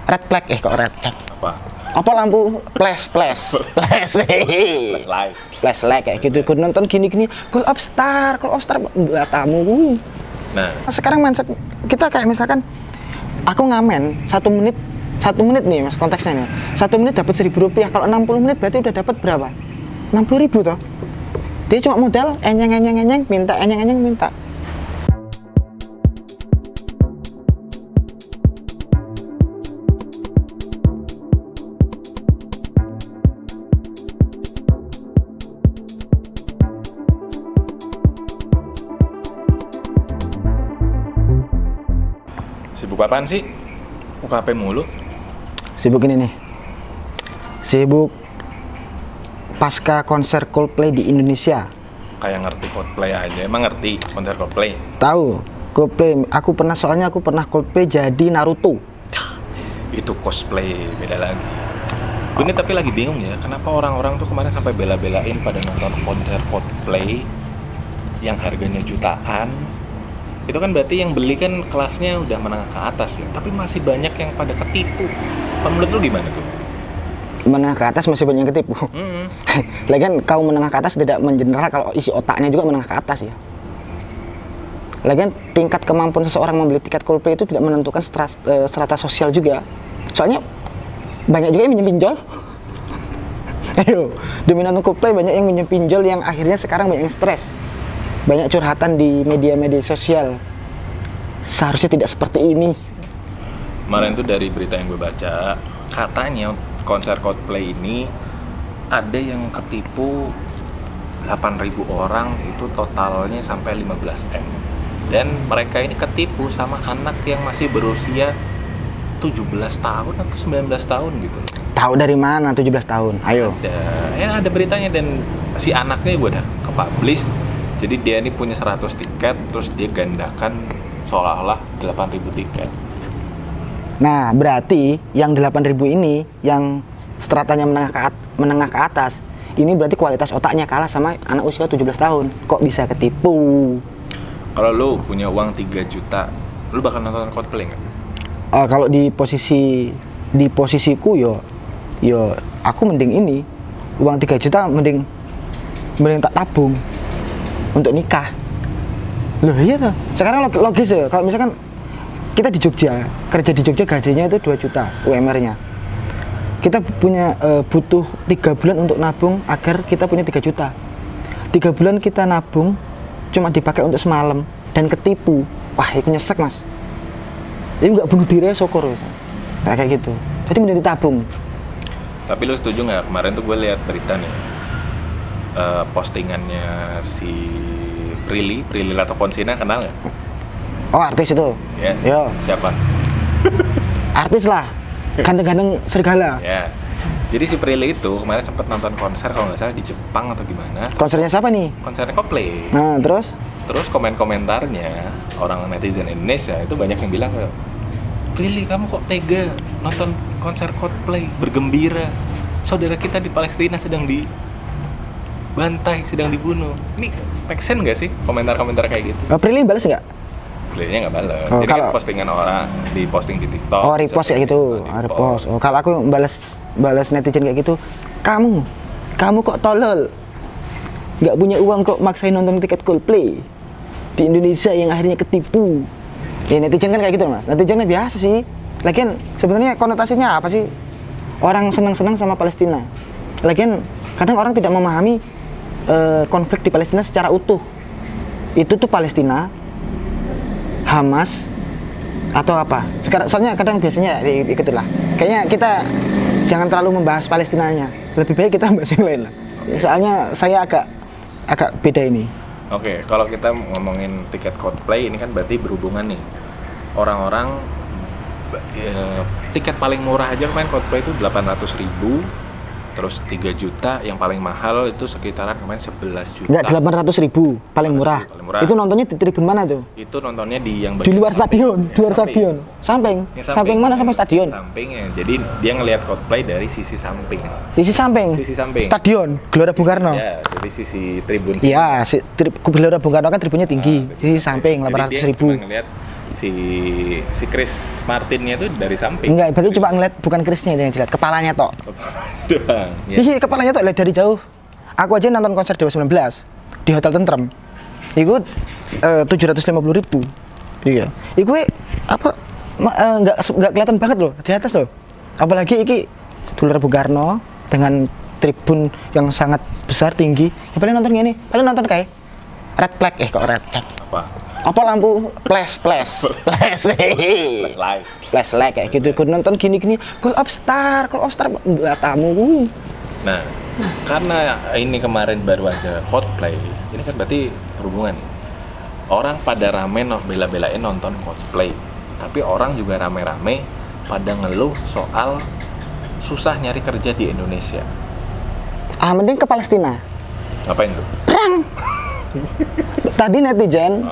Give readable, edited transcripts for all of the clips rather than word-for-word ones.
red flag kok red flag. Apa lampu flash light kayak gitu. Gue nonton gini Call of Star buat tamu gue. Nah, sekarang mindset kita kayak misalkan aku ngamen 1 menit nih mas, konteksnya nih 1 menit dapat Rp1.000. Kalau 60 menit berarti udah dapat berapa? 60.000 toh. Dia cuma modal enyeng minta. sibuk apaan sih? Buka HP mulu. Sibuk ini nih. Sibuk pasca konser Coldplay di Indonesia. Kayak ngerti Coldplay aja. Emang ngerti konser Coldplay? Tahu Coldplay. Aku pernah Coldplay jadi Naruto. Itu cosplay beda lagi. Gue ini tapi lagi bingung ya, kenapa orang-orang tuh kemarin sampai bela-belain pada nonton konser Coldplay yang harganya jutaan. Itu kan berarti yang beli kan kelasnya udah menengah ke atas ya, tapi masih banyak yang pada ketipu. Menurut lu gimana tuh? Menengah ke atas masih banyak yang ketipu. Lagian kaum menengah ke atas tidak mengeneral kalau isi otaknya juga menengah ke atas ya. Lagian tingkat kemampuan seseorang membeli tiket Coldplay itu tidak menentukan strata sosial juga. Soalnya banyak juga yang minjem pinjol. Ayo, demi nonton Coldplay banyak yang minjem pinjol yang akhirnya sekarang banyak yang stres. Banyak curhatan di media-media sosial. Seharusnya tidak seperti ini. Kemarin tuh dari berita yang gue baca, katanya konser Coldplay ini ada yang ketipu 8.000 orang, itu totalnya sampai 15M. Dan mereka ini ketipu sama anak yang masih berusia 17 tahun atau 19 tahun gitu. Tahu dari mana 17 tahun? Ayo. Ada beritanya, dan si anaknya gue udah ke-publish. Jadi dia ini punya 100 tiket, terus dia gandakan seolah-olah 8.000 tiket. Nah, berarti yang 8.000 ini, yang stratanya menengah ke atas, ini berarti kualitas otaknya kalah sama anak usia 17 tahun. Kok bisa ketipu? Kalau lu punya uang 3 juta, lu bakal nonton Coldplay nggak? Kalau di posisiku yo aku mending ini, uang 3 juta mending tak tabung untuk nikah. Loh iya tuh. Sekarang logis ya, kalau misalkan kita di Jogja, kerja di Jogja gajinya itu 2 juta UMR-nya. Kita punya butuh 3 bulan untuk nabung agar kita punya 3 juta. 3 bulan kita nabung cuma dipakai untuk semalam dan ketipu. Wah, itu nyesek mas. Ini nggak bunuh diri ya syukur kayak gitu. Jadi mending ditabung. Tapi lu setuju nggak, kemarin tuh gue lihat berita nih, postingannya si Prilly Latovonsina, kenal nggak? Oh, artis itu? Ya. Yo. Siapa? Artis lah, ganteng-ganteng serigala. Ya. Jadi si Prilly itu kemarin sempat nonton konser kalau nggak salah di Jepang atau gimana. Konsernya siapa nih? Konsernya Coldplay. Nah, terus Komen-komentarnya orang netizen Indonesia itu banyak yang bilang, Prilly, kamu kok tega nonton konser Coldplay, bergembira, saudara kita di Palestina sedang dibantai, sedang dibunuh. Ini make sense nggak sih komentar-komentar kayak gitu? Prilly balas nggak? Prilly-nya nggak balas. Oh, jadi kan postingan orang diposting di TikTok. Oh, repost kayak gitu. Repost. Oh, kalau aku balas netizen kayak gitu, kamu kok tolol, nggak punya uang kok maksain nonton tiket Coldplay di Indonesia yang akhirnya ketipu. Ya netizen kan kayak gitu mas. Netizen kan biasa sih. Lagian sebenarnya konotasinya apa sih? Orang senang-senang sama Palestina. Lagian kadang orang tidak memahami konflik di Palestina secara utuh. Itu tuh Palestina, Hamas, atau apa? Sekarang soalnya kadang biasanya ikutlah. Kayaknya kita jangan terlalu membahas Palestinanya. Lebih baik kita bahas yang lain lah. Soalnya saya agak beda ini. Oke, kalau kita ngomongin tiket Coldplay ini kan berarti berhubungan nih. Orang-orang tiket paling murah aja kemarin Coldplay itu 800.000, terus 3 juta, yang paling mahal itu sekitaran kemarin 11 juta. Enggak, 800.000 paling murah. Itu nontonnya di tribun mana tuh? Itu nontonnya di yang di luar stadion, stadion. Samping mana sampai stadion? Sampingnya. Jadi dia ngelihat Coldplay dari sisi samping. Sisi samping. Stadion Gelora Bung Karno. Ya, dari sisi tribun. Iya, Gelora Bung Karno kan tribunnya tinggi. Sisi samping 800.000. si Chris Martinnya itu dari samping. Enggak, berarti cuma ngeliat bukan Chrisnya yang dilihat, kepalanya tok. Doang. Ya. Iya, kepalanya tok lihat dari jauh. Aku aja nonton konser Dewa 19 di Hotel Tentrem. Iku 750.000. Iya. Iku apa enggak kelihatan banget loh di atas loh. Apalagi iki Gelora Bung Karno dengan tribun yang sangat besar tinggi. Ya paling nonton gini, paling nonton kayak red flag kok red flag. Apa lampu flash light kayak gitu. Gue nonton gini Call of Star tamu gue. Nah, karena ini kemarin baru aja Coldplay, ini kan berarti berhubungan. Orang pada rame bela-belain nonton Coldplay, tapi orang juga rame-rame pada ngeluh soal susah nyari kerja di Indonesia. Mending ke Palestina. Ngapain tuh? Perang. Tadi netizen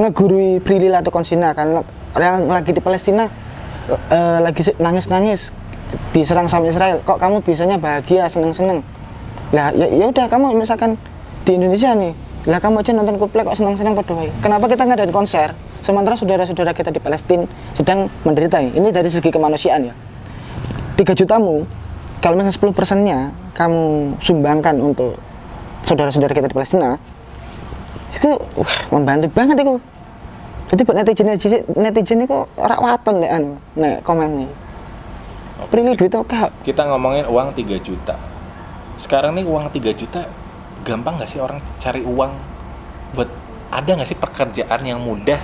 ngegurui Prilly Latukonsina kan yang lagi di Palestina lagi nangis-nangis diserang sama Israel. Kok kamu bisanya bahagia, seneng-seneng? Lah ya udah kamu misalkan di Indonesia nih. Lah kamu aja nonton Coldplay kok seneng-seneng padha wae. Kenapa kita ngadain konser sementara saudara-saudara kita di Palestina sedang menderita? Ini dari segi kemanusiaan ya. 3 jutamu kalau misalnya 10%-nya kamu sumbangkan untuk saudara-saudara kita di Palestina, itu membantu banget itu. Jadi buat netizen itu ora waton nek komen nih. Prilly duit oke. Kita ngomongin uang 3 juta. Sekarang nih uang 3 juta gampang nggak sih orang cari uang buat, ada nggak sih pekerjaan yang mudah,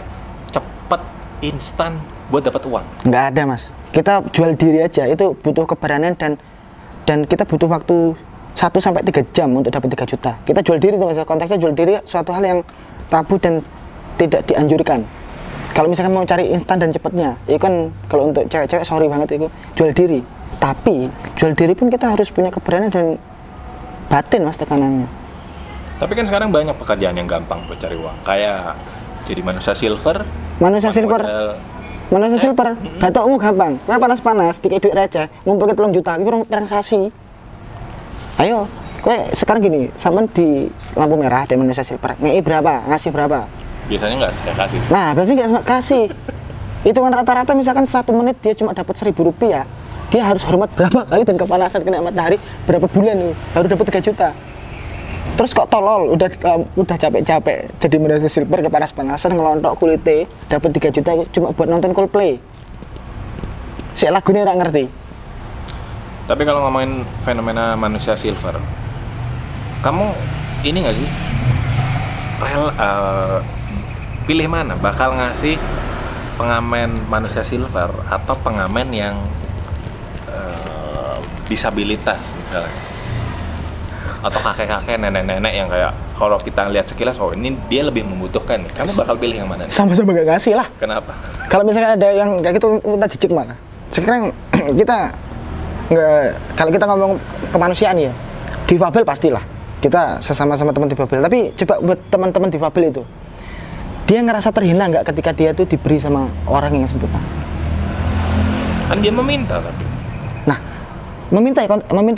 cepet, instan buat dapat uang? Nggak ada mas. Kita jual diri aja itu butuh keberanian dan kita butuh waktu 1-3 jam untuk dapat 3 juta. Kita jual diri tuh mas. Konteksnya jual diri suatu hal yang tabu dan tidak dianjurkan. Kalau misalkan mau cari instan dan cepatnya, itu kan kalau untuk cewek-cewek sorry banget itu jual diri. Tapi jual diri pun kita harus punya keberanian dan batin mas tekanannya. Tapi kan sekarang banyak pekerjaan yang gampang buat cari uang. Kayak jadi manusia silver. Manusia silver, batukmu gampang. Nah panas-panas, dikit duit receh, ngumpul ke 3 juta, itu transaksi. Ayo, kowe sekarang gini, sampean di lampu merah ada manusia silver, ngei berapa, ngasih berapa? Biasanya nggak saya kasih. Nah, biasanya nggak kasih. Itu kan rata-rata misalkan 1 menit dia cuma dapat 1.000 rupiah, dia harus hormat berapa kali dan kepanasan kena matahari berapa bulan nih, baru dapat 3 juta. Terus kok tolol, udah capek-capek jadi manusia silver kepanas-panasan ngelontok kulite, dapat 3 juta cuma buat nonton Coldplay. Si lagunya nggak ngerti. Tapi kalau ngomongin fenomena manusia silver, kamu ini nggak sih pilih mana? Bakal ngasih pengamen manusia silver atau pengamen yang disabilitas misalnya? Atau kakek-kakek, nenek-nenek yang kayak kalau kita lihat sekilas, oh ini dia lebih membutuhkan nih. Kamu bakal pilih yang mana nih? Sama-sama gak ngasih lah. Kenapa? Kalau misalkan ada yang kayak gitu, kita jijik malah. Sekarang kita nggak, kalau kita ngomong kemanusiaan ya, difabel pastilah. Kita sesama-sama teman difabel. Tapi coba buat teman-teman difabel itu, dia ngerasa terhina nggak ketika dia tuh diberi sama orang yang sempurna? Kan dia meminta tapi. Nah, meminta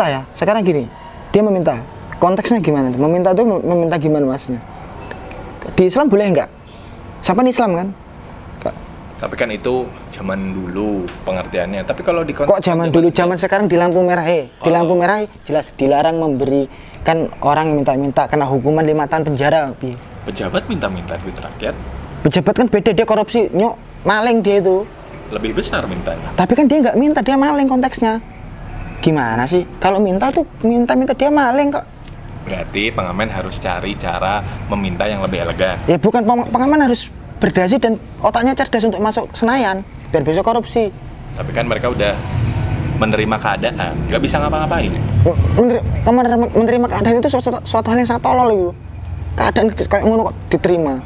ya. Sekarang gini, dia meminta. Konteksnya gimana? Meminta tuh meminta gimana maksudnya? Di Islam boleh nggak? Siapa nih Islam kan? Tapi kan itu zaman dulu pengertiannya. Tapi kalau di kok zaman dulu, zaman sekarang di lampu merah di lampu merah jelas dilarang memberikan orang yang minta-minta kena hukuman 5 tahun penjara. Pejabat minta-minta duit rakyat. Pejabat kan beda, dia korupsi, maling dia itu. Lebih besar mintanya. Tapi kan dia nggak minta, dia maling konteksnya. Gimana sih? Kalau minta tuh minta dia maling kok. Berarti pengamen harus cari cara meminta yang lebih elegan. Ya bukan, pengamen harus berdasi dan otaknya cerdas untuk masuk Senayan biar bisa korupsi. Tapi kan mereka udah menerima keadaan, nggak bisa ngapa-ngapain. Menerima keadaan itu suatu hal yang sangat tolol itu. Keadaan kayak ngono kok diterima.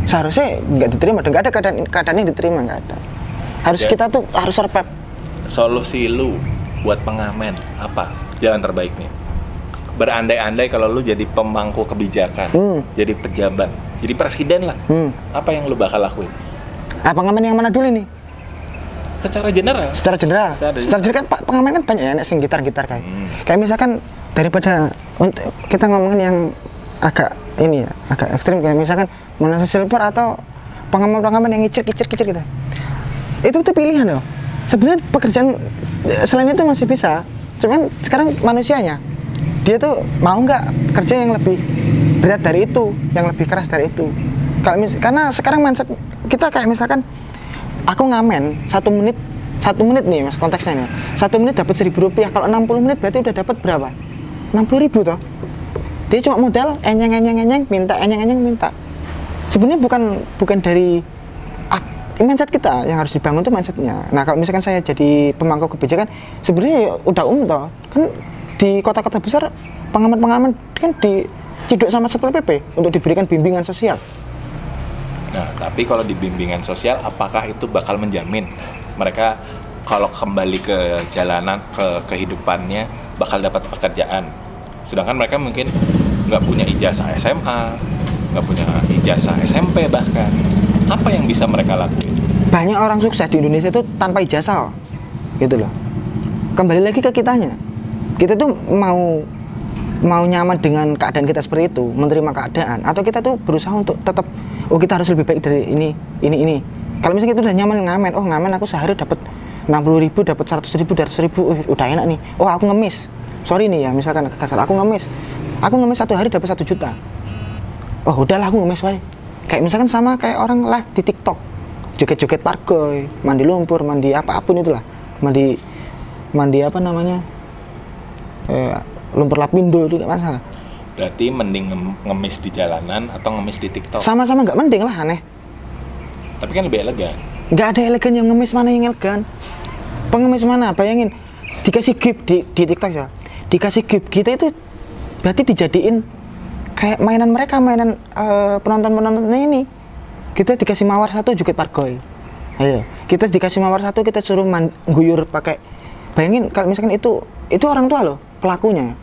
Seharusnya nggak diterima, dan nggak ada keadaan yang diterima, nggak ada. Harus kita tuh harus survive. Solusi lu buat pengamen apa? Jalan terbaiknya? Berandai-andai kalau lu jadi pemangku kebijakan, jadi pejabat, jadi presiden lah, apa yang lu bakal lakuin? Pengamen yang mana dulu nih? Secara general. Secara general kan pengamen kan banyak ya, sing gitar-gitar kayak. Kayak misalkan daripada untuk kita ngomongin yang agak ini ya, agak ekstrim kayak misalkan manusia silver atau pengamen yang kicir gitu. Itu tuh pilihan loh. Sebenarnya pekerjaan selain itu masih bisa, cuman sekarang manusianya dia tuh mau nggak kerja yang lebih berat dari itu, yang lebih keras dari itu. Karena sekarang mindset kita kayak misalkan aku ngamen 1 menit nih mas, konteksnya nih 1 menit dapat 1.000 rupiah. Kalau 60 menit berarti udah dapat berapa? 60.000 toh. Dia cuma modal enyeng minta. Sebenarnya bukan dari mindset kita yang harus dibangun tuh mindsetnya. Nah kalau misalkan saya jadi pemangku kebijakan, sebenarnya ya udah toh. Kan di kota-kota besar pengaman kan diciduk sama Satpol PP untuk diberikan bimbingan sosial. Nah, tapi kalau di bimbingan sosial, apakah itu bakal menjamin mereka kalau kembali ke jalanan, ke kehidupannya, bakal dapat pekerjaan? Sedangkan mereka mungkin nggak punya ijazah SMA, nggak punya ijazah SMP bahkan. Apa yang bisa mereka lakukan? Banyak orang sukses di Indonesia itu tanpa ijazah, gitu loh. Kembali lagi ke kitanya. Kita tuh mau nyaman dengan keadaan kita seperti itu, menerima keadaan, atau kita tuh berusaha untuk tetap kita harus lebih baik dari ini. Kalau misalnya kita udah nyaman ngamen, aku sehari dapat 60.000, dapat 100.000, 200.000, udah enak nih. Aku ngemis. Sorry nih ya, misalkan kasar, aku ngemis 1 hari dapat 1 juta. Udahlah aku ngemis wae. Kayak misalkan sama kayak orang live di TikTok, joget-joget parkoy, mandi lumpur, mandi apapun itulah, mandi apa namanya, lumpur lapindo itu nggak masalah. Berarti mending ngemis di jalanan atau ngemis di TikTok? Sama-sama nggak mending lah, aneh. Tapi kan lebih elegan. Nggak ada elegan yang ngemis, mana yang elegan? Pengemis mana? Bayangin, dikasih gift di TikTok ya, dikasih gift, kita itu berarti dijadiin kayak mainan mereka, penonton-penontonnya ini. Kita dikasih mawar 1 joget pargoy. Ayo, kita dikasih mawar 1, kita suruh guyur pakai. Bayangin kalau misalkan itu orang tua loh pelakunya.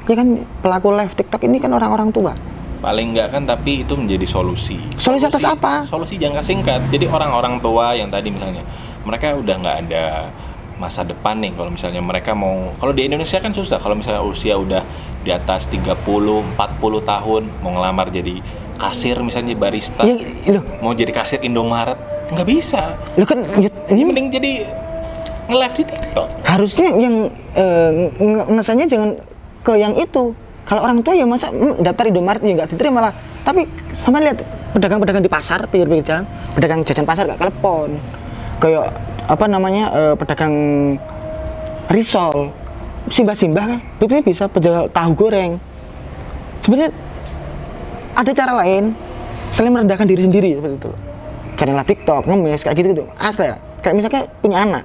Ya kan, pelaku live TikTok ini kan orang-orang tua. Paling enggak kan, tapi itu menjadi solusi. Solusi atas apa? Solusi jangka singkat. Jadi orang-orang tua yang tadi misalnya, mereka udah nggak ada masa depan nih. Kalau misalnya mereka kalau di Indonesia kan susah. Kalau misalnya usia udah di atas 30-40 tahun, mau ngelamar jadi kasir misalnya barista, mau jadi kasir Indomaret, nggak bisa. Kan ini mending jadi nge-live di TikTok. Harusnya yang ngesannya jangan ke yang itu. Kalau orang tua ya masa daftar Indomaret ya nggak diterima lah. Tapi sama lihat pedagang-pedagang di pasar, pinggir-pinggir jalan, pedagang jajan pasar nggak telepon. Kayak apa namanya, pedagang risol, simbah-simbah kan, itu bisa penjual tahu goreng. Sebenarnya ada cara lain selain merendahkan diri sendiri seperti itu. Channel TikTok, ngemis kayak gitu asli ya. Kayak misalnya punya anak,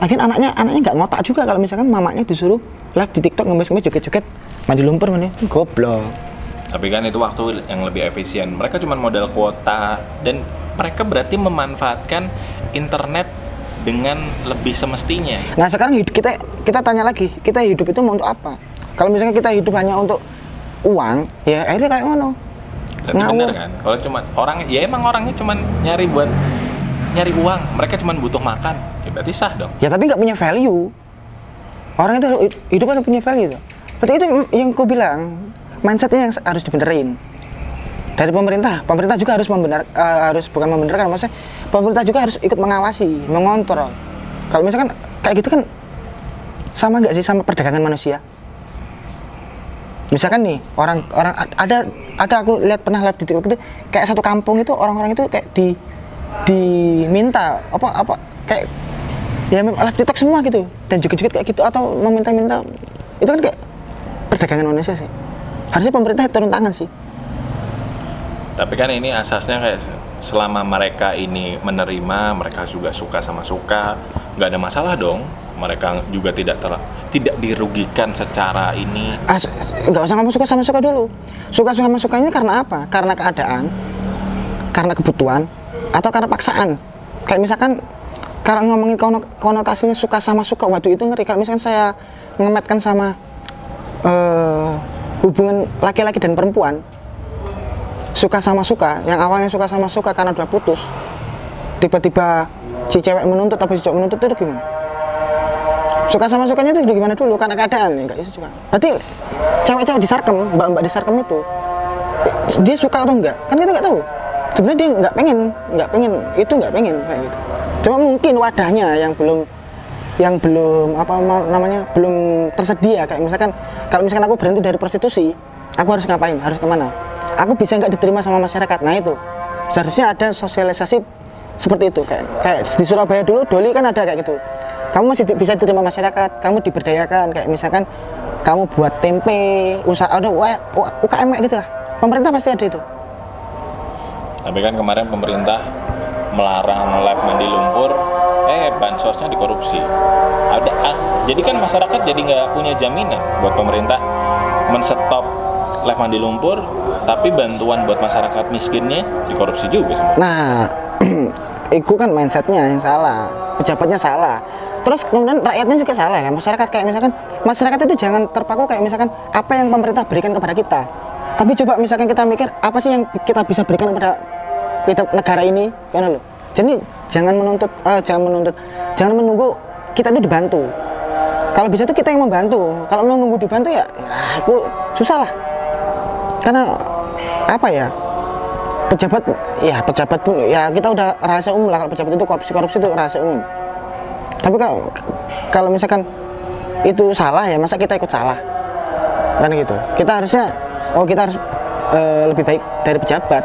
akhirnya anaknya nggak ngotak juga kalau misalkan mamanya disuruh live di TikTok ngemis joget-joget mandi lumpur, goblok. Tapi kan itu waktu yang lebih efisien. Mereka cuma modal kuota dan mereka berarti memanfaatkan internet dengan lebih semestinya. Nah sekarang kita tanya lagi, kita hidup itu mau untuk apa? Kalau misalnya kita hidup hanya untuk uang, ya akhirnya kayak ngono. Berarti bener kan? Kalau cuma emang orangnya cuma nyari uang, mereka cuma butuh makan, ya berarti sah dong. Ya tapi nggak punya value. Orang itu hidupnya punya value tuh. Berarti itu yang ku bilang, mindsetnya yang harus dibenerin. Dari pemerintah juga harus bukan membenarkan, maksudnya pemerintah juga harus ikut mengawasi, mengontrol. Kalau misalkan kayak gitu kan sama nggak sih sama perdagangan manusia? Misalkan nih orang ada aku lihat pernah live di TikTok itu kayak satu kampung itu orang-orang itu kayak diminta apa kayak ya live TikTok semua gitu dan joget-joget kayak gitu atau meminta-minta, itu kan kayak perdagangan manusia sih. Harusnya pemerintah turun tangan sih. Tapi kan ini asasnya kayak selama mereka ini menerima, mereka juga suka sama suka, nggak ada masalah dong. Mereka juga tidak dirugikan secara ini. Nggak usah ngomong suka sama suka dulu. Suka sama suka ini karena apa? Karena keadaan, karena kebutuhan, atau karena paksaan. Kayak misalkan kalau ngomongin konotasinya suka sama suka, waduh itu ngeri. Kalau misalkan saya ngemetkan sama hubungan laki-laki dan perempuan, suka sama suka, yang awalnya suka sama suka karena udah putus, tiba-tiba si cewek menuntut atau si cowok menuntut, itu gimana? Suka sama sukanya itu gimana dulu? Karena keadaan ya, nggak bisa juga. Berarti cewek-cewek disarkem, mbak-mbak disarkem itu, dia suka atau enggak? Kan kita nggak tahu. sebenarnya dia nggak pengen kayak gitu. Cuma mungkin wadahnya yang belum apa namanya belum tersedia. Kayak misalkan kalau misalkan aku berhenti dari prostitusi, aku harus ngapain, harus kemana, aku bisa nggak diterima sama masyarakat. Nah itu seharusnya ada sosialisasi seperti itu. Kayak di Surabaya dulu Doli kan ada kayak gitu, kamu masih bisa diterima masyarakat, kamu diberdayakan. Kayak misalkan kamu buat tempe, usaha ada UKM kayak gitulah, pemerintah pasti ada itu. Tapi kan kemarin pemerintah melarang live mandi lumpur, bansosnya dikorupsi. Jadi kan masyarakat jadi nggak punya jaminan buat pemerintah menstop live mandi lumpur, tapi bantuan buat masyarakat miskinnya dikorupsi juga sebenarnya. Nah, itu kan mindsetnya yang salah, pejabatnya salah. Terus kemudian rakyatnya juga salah ya. Masyarakat kayak misalkan, masyarakat itu jangan terpaku kayak misalkan apa yang pemerintah berikan kepada kita. Tapi coba misalkan kita mikir apa sih yang kita bisa berikan kepada kita negara ini, kan loh. Jadi jangan menunggu kita itu dibantu. Kalau bisa itu kita yang membantu. Kalau menunggu dibantu ya itu susah lah. Karena apa ya? Pejabat pun ya kita udah rahasia umum lah, kalau pejabat itu korupsi itu rahasia umum. Tapi kalau misalkan itu salah ya masa kita ikut salah, kan gitu. Kita harus lebih baik dari pejabat.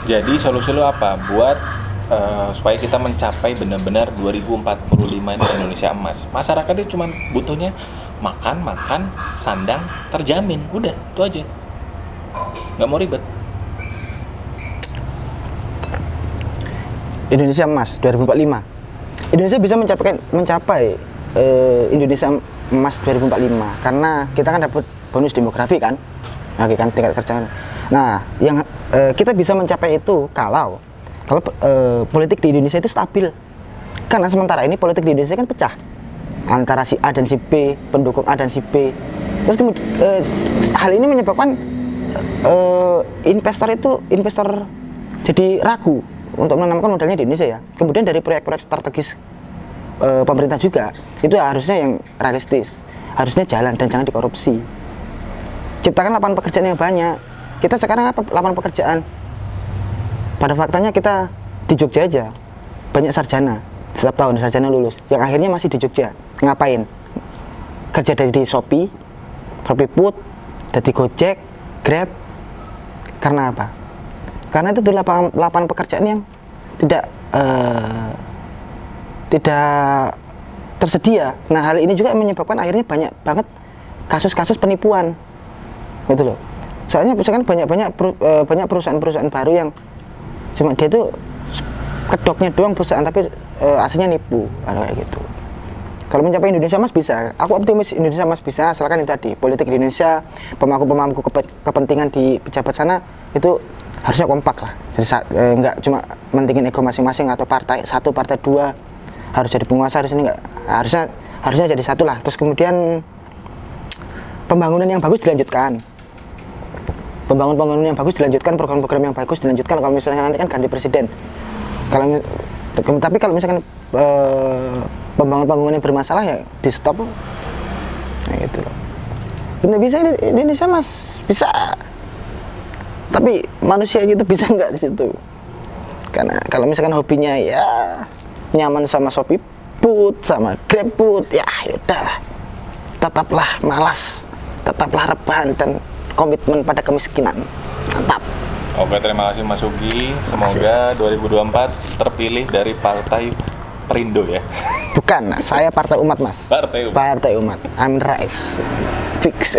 Jadi solusi lo apa buat supaya kita mencapai benar-benar 2045 ini Indonesia emas? Masyarakat itu cuma butuhnya makan, sandang, terjamin. Udah, itu aja. Nggak mau ribet. Indonesia emas 2045. Indonesia bisa mencapai Indonesia emas 2045 karena kita kan dapat bonus demografi kan. Kan tingkat kerja. Nah, yang kita bisa mencapai itu kalau politik di Indonesia itu stabil. Karena sementara ini politik di Indonesia kan pecah antara si A dan si B, pendukung A dan si B. Terus kemudian hal ini menyebabkan investor jadi ragu untuk menanamkan modalnya di Indonesia ya. Kemudian dari proyek-proyek strategis pemerintah juga itu harusnya yang realistis, harusnya jalan dan jangan dikorupsi. Ciptakan lapangan pekerjaan yang banyak. Kita sekarang apa lapangan pekerjaan? Pada faktanya kita di Jogja aja banyak sarjana, setiap tahun sarjana lulus yang akhirnya masih di Jogja. Ngapain? Kerja dari Shopee Food, dari Gojek, Grab. Karena apa? Karena itu lapangan pekerjaan yang tidak tersedia. Nah, hal ini juga menyebabkan akhirnya banyak banget kasus-kasus penipuan, gitu loh. Soalnya misalkan banyak perusahaan-perusahaan baru yang cuma dia tuh kedoknya doang perusahaan tapi aslinya nipu, kayak gitu. Kalau mencapai Indonesia emas bisa, aku optimis Indonesia emas bisa, asalkan itu tadi politik di Indonesia, pemangku kepentingan di pejabat sana itu harusnya kompak lah. Jadi nggak cuma mentingin ego masing-masing atau partai satu, partai dua harus jadi penguasa, harusnya jadi satu lah. Terus kemudian pembangunan yang bagus dilanjutkan. Pembangunan yang bagus dilanjutkan, program-program yang bagus dilanjutkan. Kalau misalnya nanti kan ganti presiden. Tapi kalau misalkan pembangunan yang bermasalah ya di stop. Nah, gitu loh. Bener bisa Indonesia mas bisa. Tapi manusia gitu bisa nggak di situ? Karena kalau misalkan hobinya ya nyaman sama Shopee Food, sama Grab Food, ya udahlah. Tetaplah malas, tetaplah rebahan dan komitmen pada kemiskinan. Mantap. Oke, terima kasih Mas Ugi. Semoga 2024 terpilih dari Partai Perindo ya. Bukan, saya Partai Umat, Mas. Partai Umat. Partai Umat. Amin Rais. Fix.